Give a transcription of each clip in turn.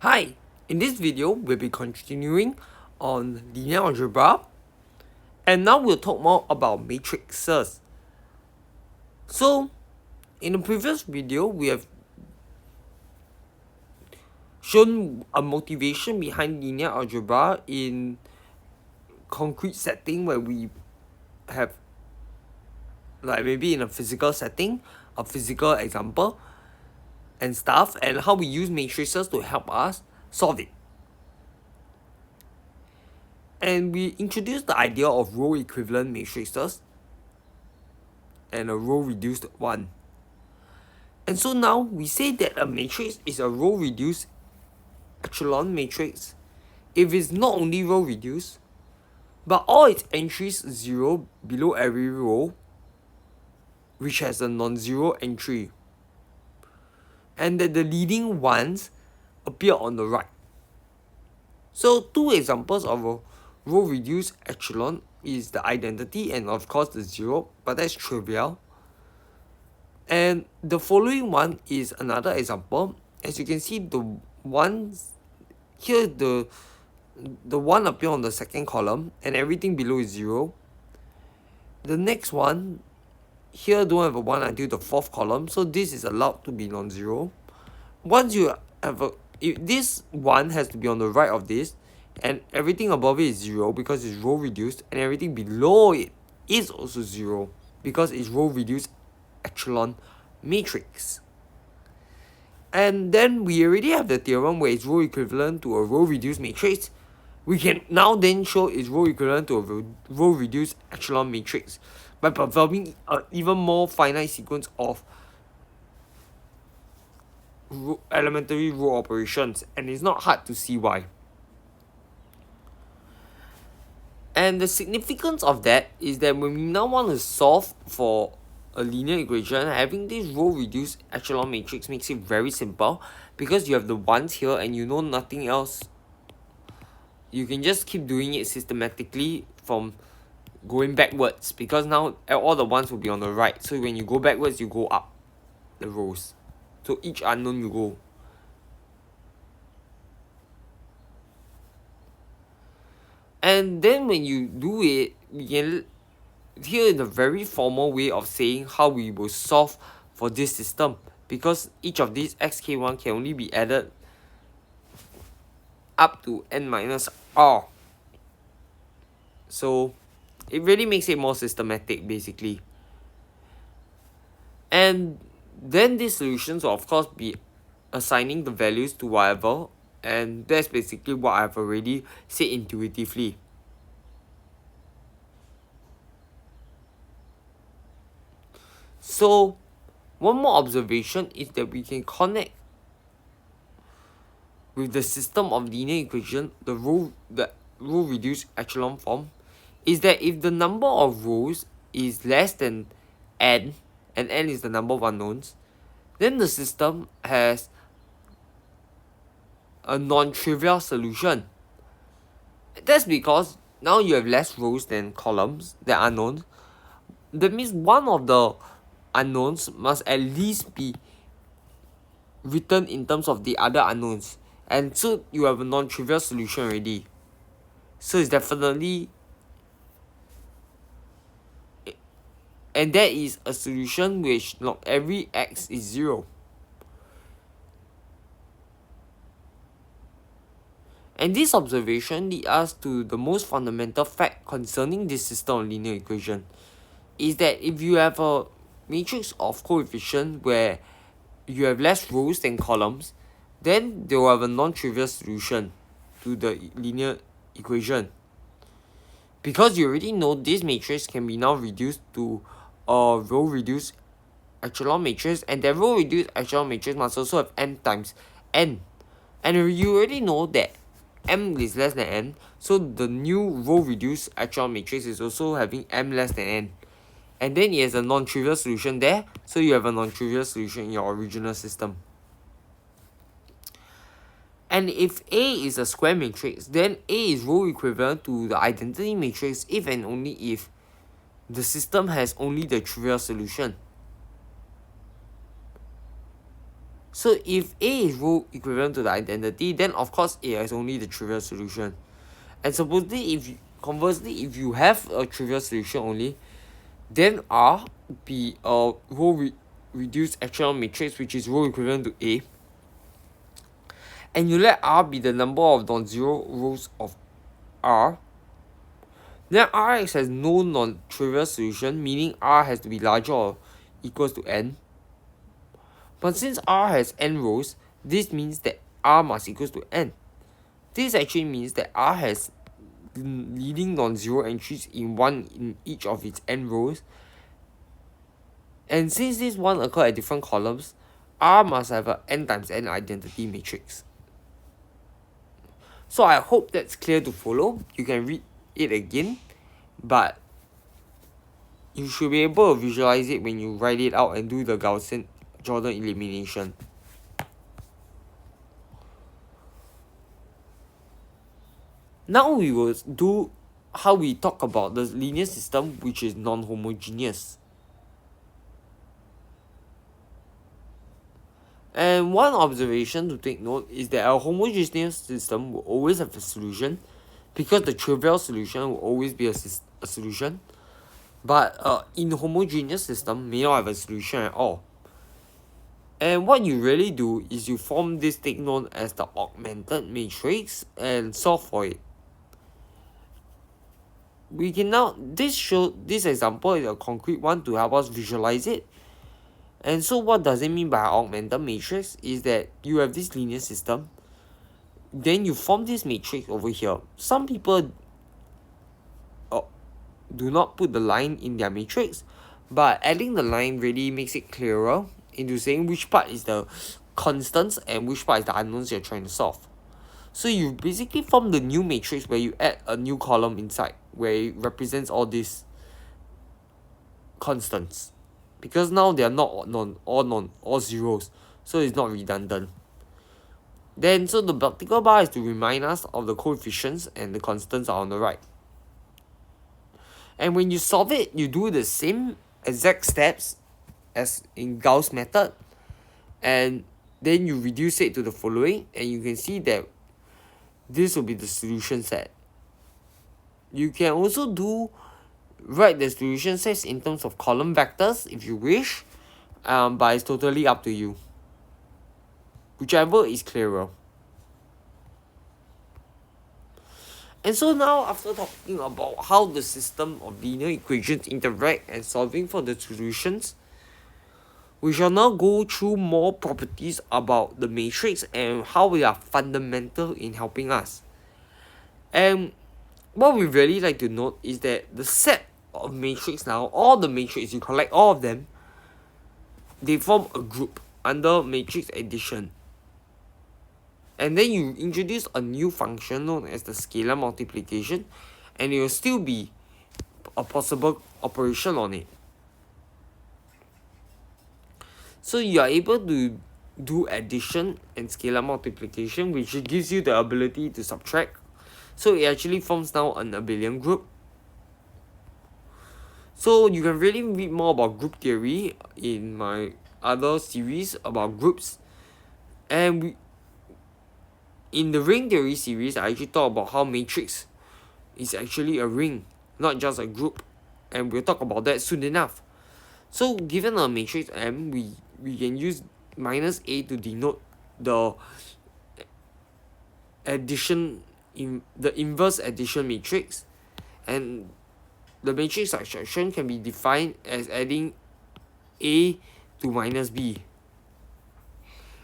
Hi, in this video we'll be continuing on linear algebra, and now we'll talk more about matrices. So in the previous video we have shown a motivation behind linear algebra in concrete setting where we have, like, maybe in a physical setting, a physical example and stuff, and how we use matrices to help us solve it. And we introduced the idea of row equivalent matrices and a row reduced one. And so now we say that a matrix is a row reduced echelon matrix if it's not only row reduced, but all its entries 0 below every row, which has a non-zero entry, and that the leading ones appear on the right. So two examples of a row reduced echelon is the identity and of course the 0, but that's trivial. And the following one is another example. As you can see, the ones here, the one appear on the second column and everything below is 0. The next one here don't have a 1 until the fourth column, so this is allowed to be non-zero. Once you have this 1 has to be on the right of this, and everything above it is 0 because it's row reduced, and everything below it is also 0 because it's row reduced echelon matrix. And then we already have the theorem where it's row equivalent to a row reduced matrix. We can now then show it's row equivalent to a row reduced echelon matrix by performing an even more finite sequence of elementary row operations, and it's not hard to see why. And the significance of that is that when we now want to solve for a linear equation, having this row reduced echelon matrix makes it very simple because you have the ones here and you know nothing else. You can just keep doing it systematically from going backwards, because now all the ones will be on the right. So when you go backwards, you go up the rows. So each unknown you go. And then when you do it, we can, here in a very formal way of saying how we will solve for this system, because each of these xk1 can only be added up to n minus r. So it really makes it more systematic basically. And then these solutions will of course be assigning the values to whatever, and that's basically what I've already said intuitively. So one more observation is that we can connect with the system of linear equation, the row reduced echelon form, is that if the number of rows is less than n, and n is the number of unknowns, then the system has a non-trivial solution. That's because now you have less rows than columns that are unknowns. That means one of the unknowns must at least be written in terms of the other unknowns, and so you have a non-trivial solution already. So it's definitely, and that is a solution which not every x is 0. And this observation leads us to the most fundamental fact concerning this system of linear equation, is that if you have a matrix of coefficient where you have less rows than columns, then they will have a non-trivial solution to the linear equation. Because you already know this matrix can be now reduced to a row reduced echelon matrix, and that row reduced echelon matrix must also have n times n. And you already know that m is less than n, so the new row reduced echelon matrix is also having m less than n. And then it has a non-trivial solution there, so you have a non-trivial solution in your original system. And if A is a square matrix, then A is row equivalent to the identity matrix if and only if the system has only the trivial solution. So if A is row equivalent to the identity, then of course A is only the trivial solution. And supposedly, conversely, if you have a trivial solution only, then R be a reduced echelon matrix, which is row equivalent to A, and you let R be the number of non-zero rows of R, then Rx has no non-trivial solution, meaning R has to be larger or equals to n. But since R has n rows, this means that R must equals to n. This actually means that R has leading non-zero entries in each of its n rows. And since this one occur at different columns, R must have a n times n identity matrix. So I hope that's clear to follow. You can read it again, but you should be able to visualize it when you write it out and do the Gaussian-Jordan elimination. Now we will do how we talk about the linear system, which is non-homogeneous. And one observation to take note is that a homogeneous system will always have a solution, because the trivial solution will always be a solution. But in a homogeneous system may not have a solution at all. And what you really do is you form this thing known as the augmented matrix and solve for it. We can now, this example is a concrete one to help us visualize it. And so what does it mean by augmented matrix is that you have this linear system, then you form this matrix over here. Some people do not put the line in their matrix, but adding the line really makes it clearer into saying which part is the constants and which part is the unknowns you're trying to solve. So you basically form the new matrix where you add a new column inside where it represents all these constants, because now they are not all zeros, so it's not redundant. Then so the vertical bar is to remind us of the coefficients and the constants are on the right. And when you solve it, you do the same exact steps as in Gauss method, and then you reduce it to the following, and you can see that this will be the solution set. You can also write the solution sets in terms of column vectors if you wish, but it's totally up to you. Whichever is clearer. And so now, after talking about how the system of linear equations interact and solving for the solutions, we shall now go through more properties about the matrix and how they are fundamental in helping us. And what we really like to note is that the set of matrix now, all the matrix, you collect all of them, they form a group under matrix addition. And then you introduce a new function known as the scalar multiplication, and it will still be a possible operation on it. So you are able to do addition and scalar multiplication, which gives you the ability to subtract. So it actually forms now an abelian group. So you can really read more about group theory in my other series about groups. And in the ring theory series, I actually talk about how matrix is actually a ring, not just a group. And we'll talk about that soon enough. So given a matrix M, we can use minus A to denote the the inverse addition matrix. And the matrix subtraction can be defined as adding A to minus B.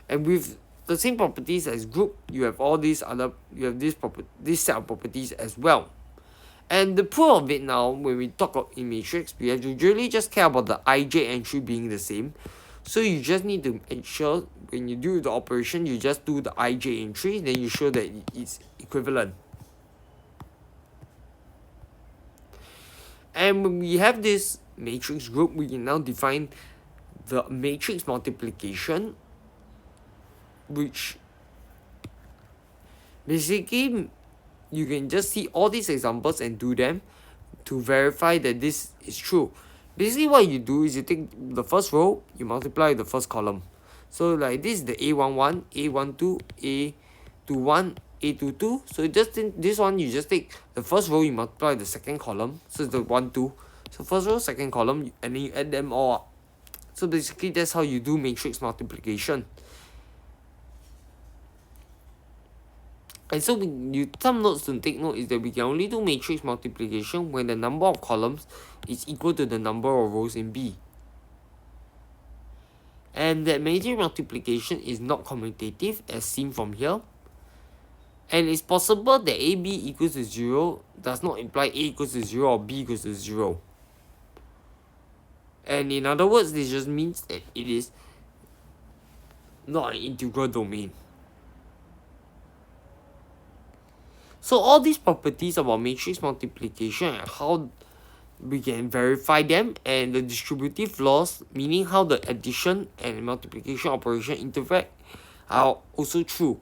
And with the same properties as group, you have this set of properties as well. And the proof of it now, when we talk in matrix, we have to really just care about the ij entry being the same. So you just need to ensure when you do the operation, you just do the ij entry, then you show that it's equivalent. And when we have this matrix group, we can now define the matrix multiplication, which basically you can just see all these examples and do them to verify that this is true. Basically what you do is you take the first row, you multiply the first column. So like this is the A11, A12, A21, A22. So just this one, you just take the first row, you multiply the second column. So it's the 1, 2. So first row, second column, and then you add them all up. So basically that's how you do matrix multiplication. And so some notes to take note is that we can only do matrix multiplication when the number of columns is equal to the number of rows in B. And that matrix multiplication is not commutative as seen from here. And it's possible that AB equals to 0 does not imply A equals to 0 or B equals to 0. And in other words, this just means that it is not an integral domain. So all these properties about matrix multiplication and how we can verify them, and the distributive laws, meaning how the addition and multiplication operation interact, are also true.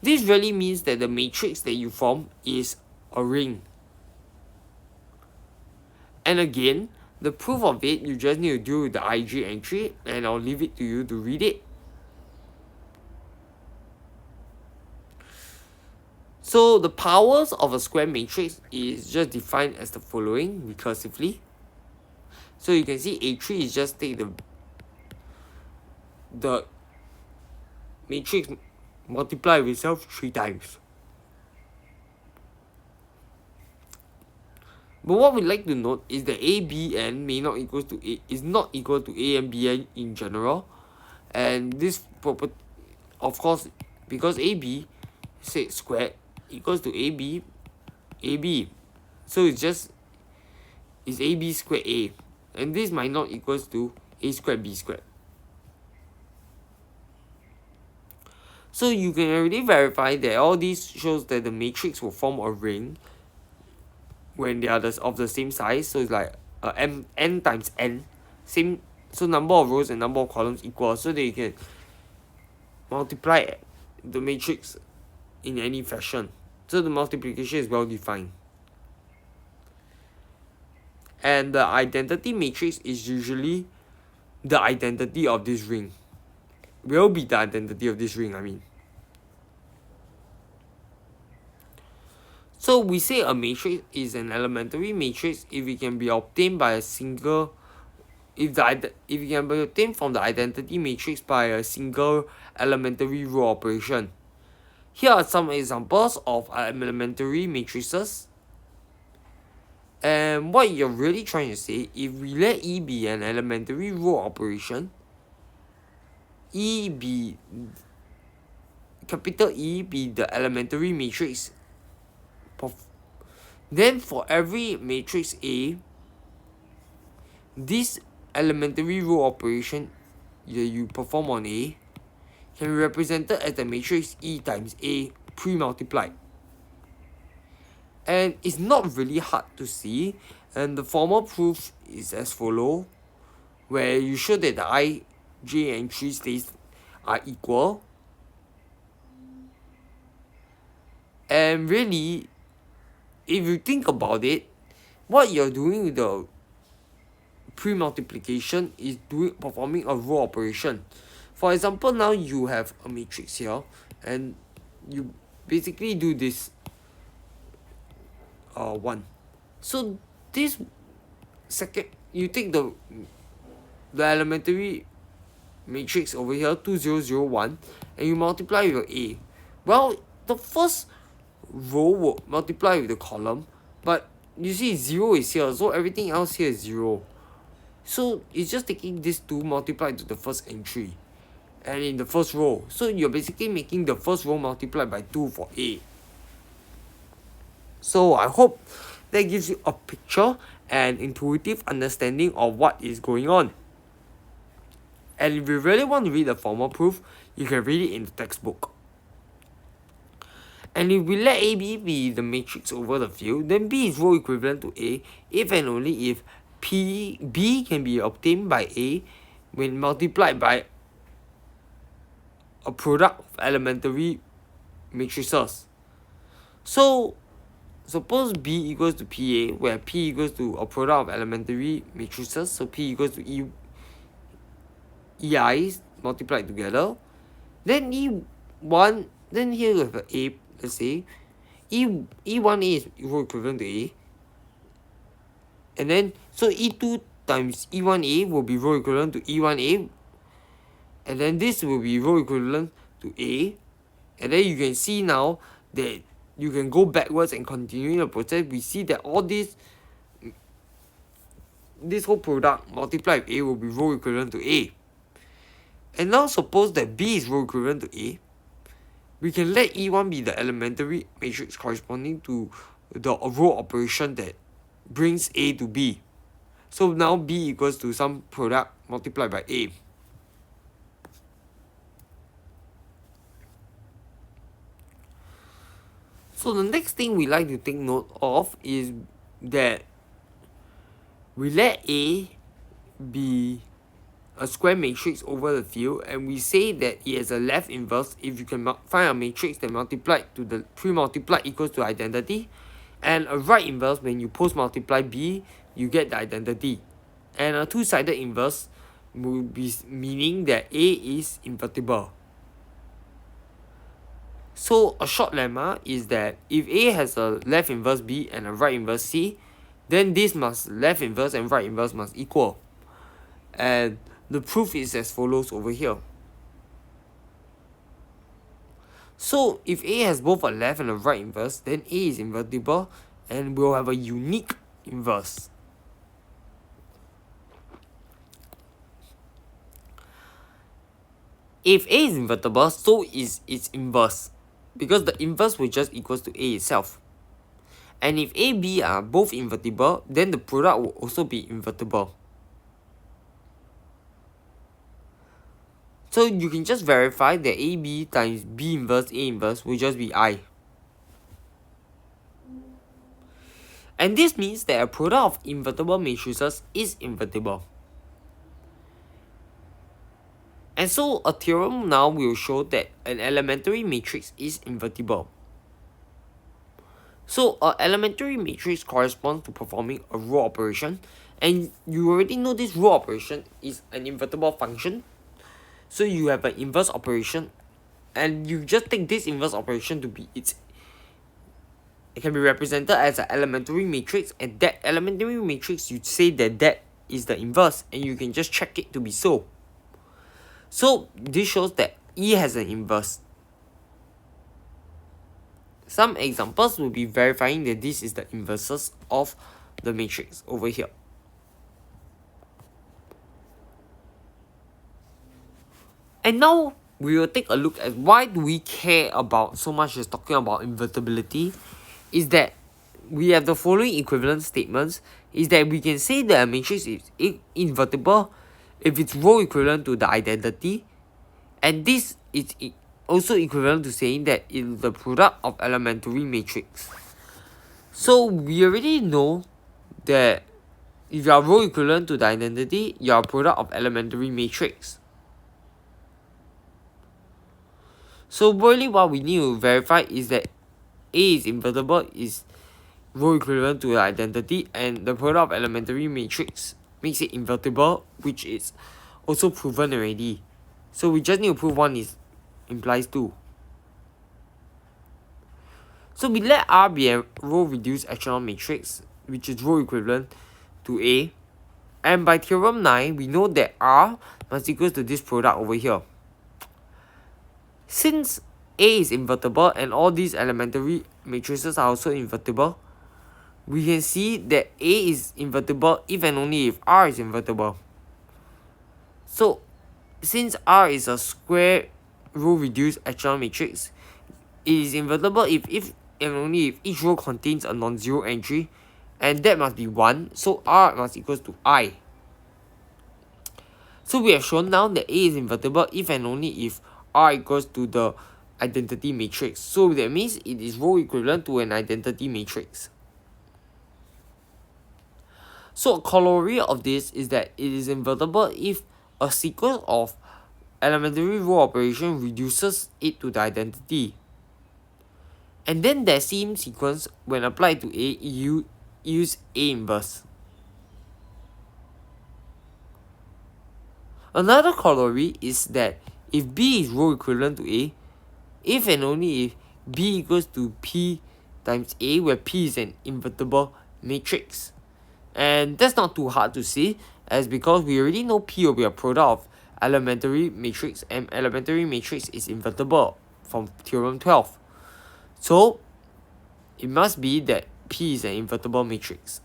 This really means that the matrix that you form is a ring. And again, the proof of it, you just need to do with the IG entry, and I'll leave it to you to read it. So the powers of a square matrix is just defined as the following recursively. So you can see A3 is just take the matrix multiply with itself 3 times. But what we'd like to note is that ABN may not equal to A is not equal to A and BN in general. And this property, of course, because AB say squared equals to AB. So it's AB squared A. And this might not equals to A squared B squared. So you can already verify that all these shows that the matrix will form a ring when they are of the same size. So it's like n times n. Same. So number of rows and number of columns equal. So that you can multiply the matrix in any fashion. So the multiplication is well defined. And the identity matrix is usually the identity of this ring. Will be the identity of this ring, I mean. So we say a matrix is an elementary matrix if it can be obtained by a single if it can be obtained from the identity matrix by a single elementary row operation. Here are some examples of elementary matrices. And what you're really trying to say, if we let E be an elementary row operation, capital E be the elementary matrix, then for every matrix A, this elementary row operation that you perform on A can be represented as the matrix E times A pre-multiplied. And it's not really hard to see, and the formal proof is as follows, where you show that the I, J and 3 states are equal. And really, if you think about it, what you're doing with the pre-multiplication is performing a row operation. For example, now you have a matrix here, and you basically do this 1. So this second, you take the elementary matrix over here, 2, 0, 0, 1, and you multiply with your A. Well, the first row will multiply with the column, but you see 0 is here, so everything else here is 0. So it's just taking this 2 multiplied to the first entry and in the first row. So you're basically making the first row multiplied by 2 for A. So I hope that gives you a picture and intuitive understanding of what is going on. And if you really want to read the formal proof, you can read it in the textbook. And if we let AB be the matrix over the field, then B is row equivalent to A if and only if B can be obtained by A when multiplied by a product of elementary matrices. So suppose B equals to PA, where P equals to a product of elementary matrices, so P equals to EI, multiplied together. Then E1, then here we have a A, let's say. E1A is row equivalent to A. And then, so E2 times E1A will be row equivalent to E1A. And then this will be row equivalent to A. And then you can see now that you can go backwards and continue the process. We see that all this whole product multiplied with A will be row equivalent to A. And now suppose that B is row equivalent to A. We can let E1 be the elementary matrix corresponding to the row operation that brings A to B. So now B equals to some product multiplied by A. So the next thing we like to take note of is that we let A be a square matrix over the field, and we say that it has a left inverse if you can find a matrix that multiplied to the pre-multiplied equals to identity, and a right inverse when you post-multiply B, you get the identity. And a two-sided inverse will be meaning that A is invertible. So a short lemma is that if A has a left inverse B and a right inverse C, then this left inverse and right inverse must equal. And the proof is as follows over here. So if A has both a left and a right inverse, then A is invertible and will have a unique inverse. If A is invertible, so is its inverse, because the inverse will just equals to A itself. And if A, B are both invertible, then the product will also be invertible. So you can just verify that AB times B inverse A inverse will just be I. And this means that a product of invertible matrices is invertible. And so a theorem now will show that an elementary matrix is invertible. So an elementary matrix corresponds to performing a row operation, and you already know this row operation is an invertible function. So you have an inverse operation, and you just take this inverse operation to be it can be represented as an elementary matrix, and that elementary matrix you say that is the inverse, and you can just check it to be so. So this shows that E has an inverse. Some examples will be verifying that this is the inverses of the matrix over here. And now we will take a look at why do we care about so much as talking about invertibility. Is that we have the following equivalent statements. Is that we can say that a matrix is invertible if it's row equivalent to the identity, and this is also equivalent to saying that it is the product of elementary matrix. So we already know that if you are row equivalent to the identity, you are a product of elementary matrix. So really what we need to verify is that A is invertible is row equivalent to the identity, and the product of elementary matrix makes it invertible, which is also proven already. So we just need to prove one implies two. So we let R be a row reduced echelon matrix, which is row equivalent to A. And by theorem 9, we know that R must equal to this product over here. Since A is invertible and all these elementary matrices are also invertible, we can see that A is invertible if and only if R is invertible. So since R is a square row reduced echelon matrix, it is invertible if and only if each row contains a non-zero entry, and that must be 1, so R must equals to I. So we have shown now that A is invertible if and only if R equals to the identity matrix. So that means it is row equivalent to an identity matrix. So a corollary of this is that it is invertible if a sequence of elementary row operation reduces it to the identity. And then that same sequence, when applied to A, you use A inverse. Another corollary is that if B is row equivalent to A, if and only if B equals to P times A, where P is an invertible matrix. And that's not too hard to see, as because we already know P will be a product of elementary matrix, and elementary matrix is invertible from theorem 12. So it must be that P is an invertible matrix.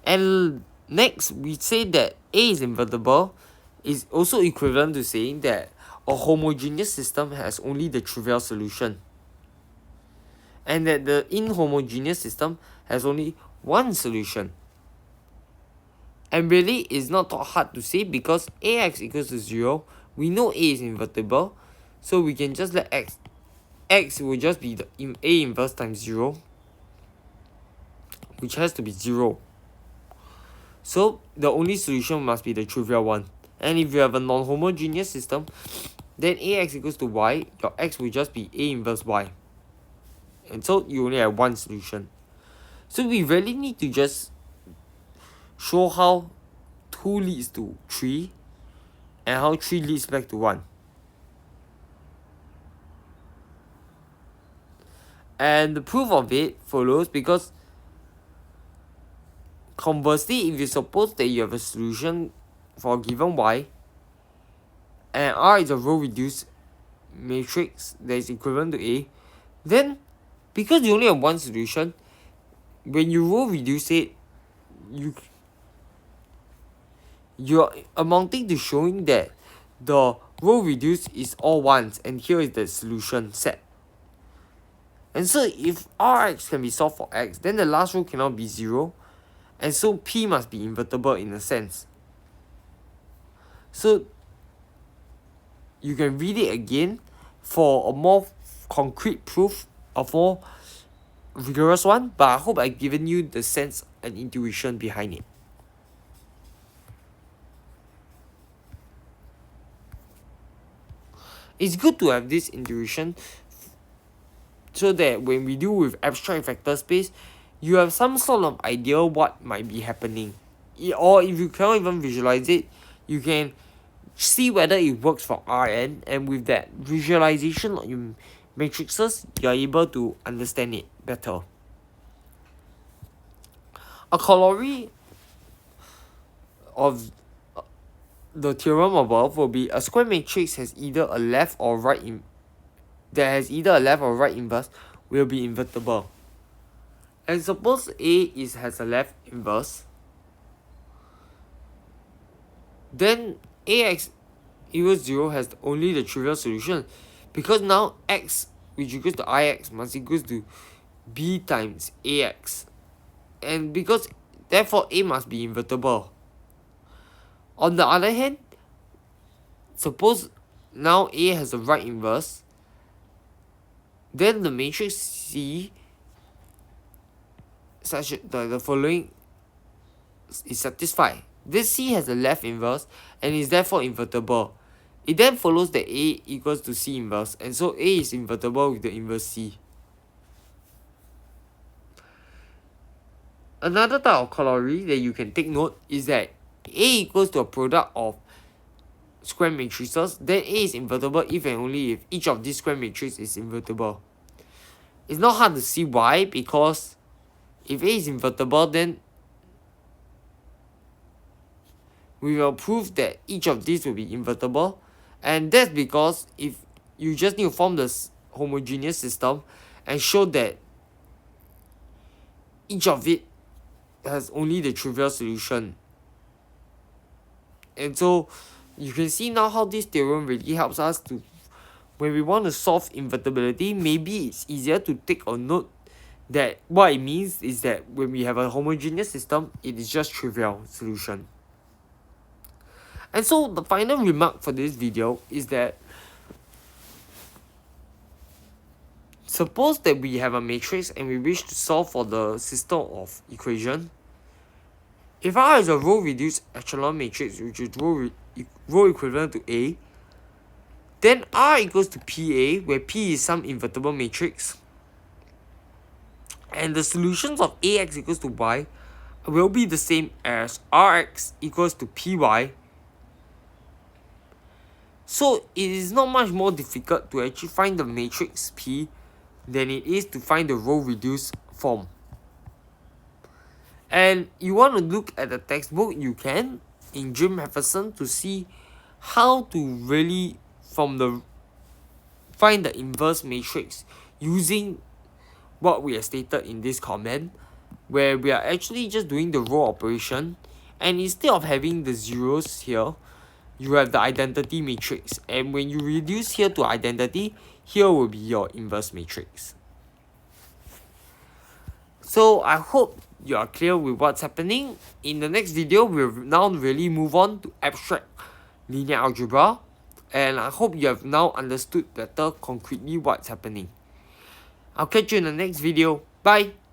And next, we say that A is invertible is also equivalent to saying that a homogeneous system has only the trivial solution, and that the inhomogeneous system has only one solution. And really, it's not that hard to say, because Ax equals to 0, we know A is invertible, so we can just let x will just be the A inverse times 0, which has to be 0. So the only solution must be the trivial one. And if you have a non-homogeneous system, then Ax equals to y, your x will just be A inverse y. And so you only have one solution. So we really need to just show how 2 leads to 3 and how 3 leads back to 1. And the proof of it follows because conversely, if you suppose that you have a solution for a given y, and R is a row reduced matrix that is equivalent to A, then because you only have one solution, when you row reduce it, you're amounting to showing that the row reduced is all ones, and here is the solution set. And so if Rx can be solved for x, then the last row cannot be 0, and so P must be invertible in a sense. So you can read it again for a more concrete proof, a more rigorous one, but I hope I've given you the sense and intuition behind it. It's good to have this intuition so that when we deal with abstract vector space, you have some sort of idea what might be happening. Or if you cannot even visualize it, you can see whether it works for Rn, and with that visualization in matrices, you are able to understand it better. A corollary of the theorem above will be a square matrix has either a left or right inverse will be invertible. And suppose A has a left inverse, then Ax equals 0 has only the trivial solution, because now x, which equals to Ix, must equals to B times Ax, and because therefore A must be invertible. On the other hand, suppose now A has a right inverse, then the matrix C such that the following is satisfied. This C has a left inverse and is therefore invertible. It then follows that A equals to C inverse, and so A is invertible with the inverse C. Another type of corollary that you can take note is that A equals to a product of square matrices, then A is invertible if and only if each of these square matrices is invertible. It's not hard to see why, because if A is invertible, then we will prove that each of these will be invertible, and that's because if you just need to form the homogeneous system and show that each of it has only the trivial solution. And so you can see now how this theorem really helps us to, when we want to solve invertibility, maybe it's easier to take a note that what it means is that when we have a homogeneous system, it is just trivial solution. And so the final remark for this video is that suppose that we have a matrix and we wish to solve for the system of equation. If R is a row reduced echelon matrix, which is row equivalent to A, then R equals to PA, where P is some invertible matrix, and the solutions of Ax equals to y will be the same as Rx equals to Py, So it is not much more difficult to actually find the matrix P than it is to find the row reduced form. And you want to look at the textbook, you can, in Jim Hefferson, to see how to really find the inverse matrix using what we have stated in this comment, where we are actually just doing the row operation, and instead of having the zeros here, you have the identity matrix, and when you reduce here to identity, here will be your inverse matrix. So I hope you are clear with what's happening. In the next video, we'll now really move on to abstract linear algebra, and I hope you have now understood better concretely what's happening. I'll catch you in the next video. Bye!